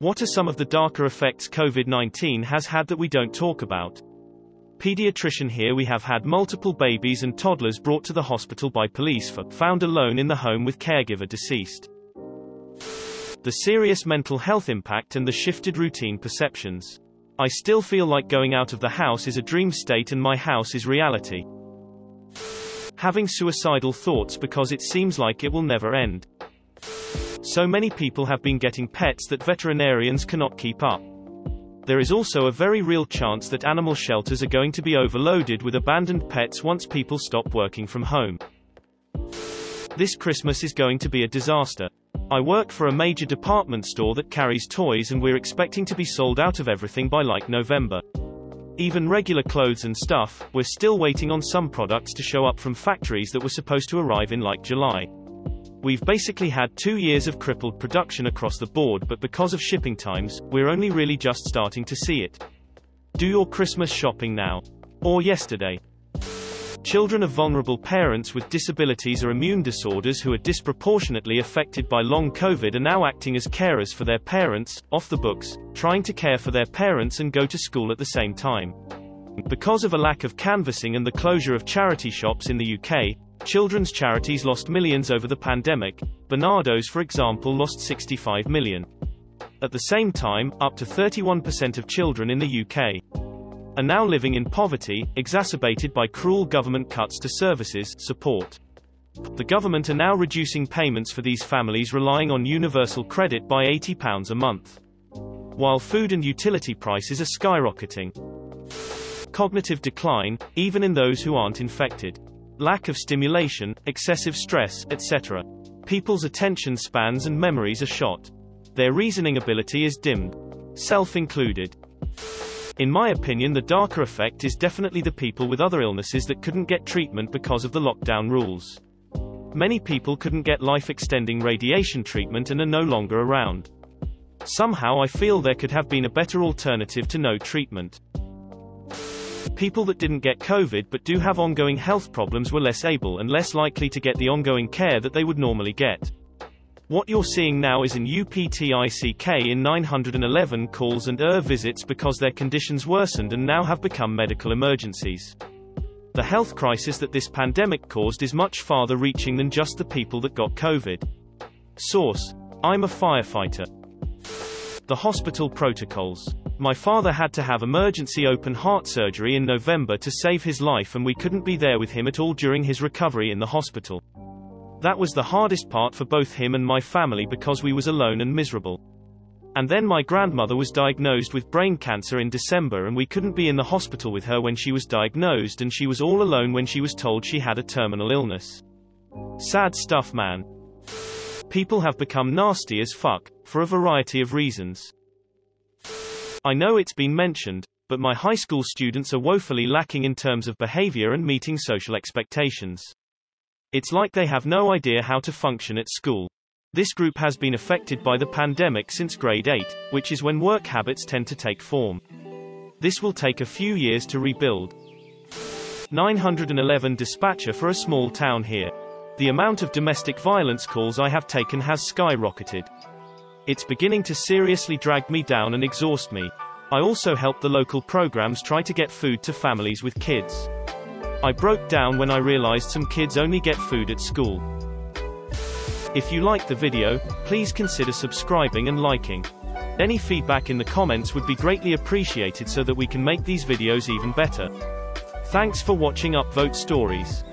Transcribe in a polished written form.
What are some of the darker effects COVID-19 has had that we don't talk about? Pediatrician here. We have had multiple babies and toddlers brought to the hospital by police found alone in the home with caregiver deceased. The serious mental health impact and the shifted routine perceptions. I still feel like going out of the house is a dream state and my house is reality. Having suicidal thoughts because it seems like it will never end. So many people have been getting pets that veterinarians cannot keep up. There is also a very real chance that animal shelters are going to be overloaded with abandoned pets once people stop working from home. This Christmas is going to be a disaster. I work for a major department store that carries toys and we're expecting to be sold out of everything by like November. Even regular clothes and stuff, we're still waiting on some products to show up from factories that were supposed to arrive in like July. We've basically had 2 years of crippled production across the board, but because of shipping times, we're only really just starting to see it. Do your Christmas shopping now. Or yesterday. Children of vulnerable parents with disabilities or immune disorders who are disproportionately affected by long COVID are now acting as carers for their parents, off the books, trying to care for their parents and go to school at the same time. Because of a lack of canvassing and the closure of charity shops in the UK, children's charities lost millions over the pandemic. Barnardo's, for example, lost 65 million. At the same time, up to 31% of children in the UK are now living in poverty, exacerbated by cruel government cuts to services support. The government are now reducing payments for these families relying on universal credit by £80 a month. While food and utility prices are skyrocketing. Cognitive decline, even in those who aren't infected. Lack of stimulation, excessive stress, etc. People's attention spans and memories are shot. Their reasoning ability is dimmed. Self-included. In my opinion, the darker effect is definitely the people with other illnesses that couldn't get treatment because of the lockdown rules. Many people couldn't get life-extending radiation treatment and are no longer around. Somehow I feel there could have been a better alternative to no treatment. People that didn't get COVID but do have ongoing health problems were less able and less likely to get the ongoing care that they would normally get. What you're seeing now is an uptick in 911 calls and visits because their conditions worsened and now have become medical emergencies. The health crisis that this pandemic caused is much farther reaching than just the people that got COVID. Source: I'm a firefighter. The hospital protocols. My father had to have emergency open heart surgery in November to save his life, and we couldn't be there with him at all during his recovery in the hospital. That was the hardest part for both him and my family because we was alone and miserable. And then my grandmother was diagnosed with brain cancer in December and we couldn't be in the hospital with her when she was diagnosed, and she was all alone when she was told she had a terminal illness. Sad stuff, man. People have become nasty as fuck, for a variety of reasons. I know it's been mentioned, but my high school students are woefully lacking in terms of behavior and meeting social expectations. It's like they have no idea how to function at school. This group has been affected by the pandemic since grade 8, which is when work habits tend to take form. This will take a few years to rebuild. 911 dispatcher for a small town here. The amount of domestic violence calls I have taken has skyrocketed. It's beginning to seriously drag me down and exhaust me. I also help the local programs try to get food to families with kids. I broke down when I realized some kids only get food at school. If you liked the video, please consider subscribing and liking. Any feedback in the comments would be greatly appreciated so that we can make these videos even better. Thanks for watching Upvote Stories.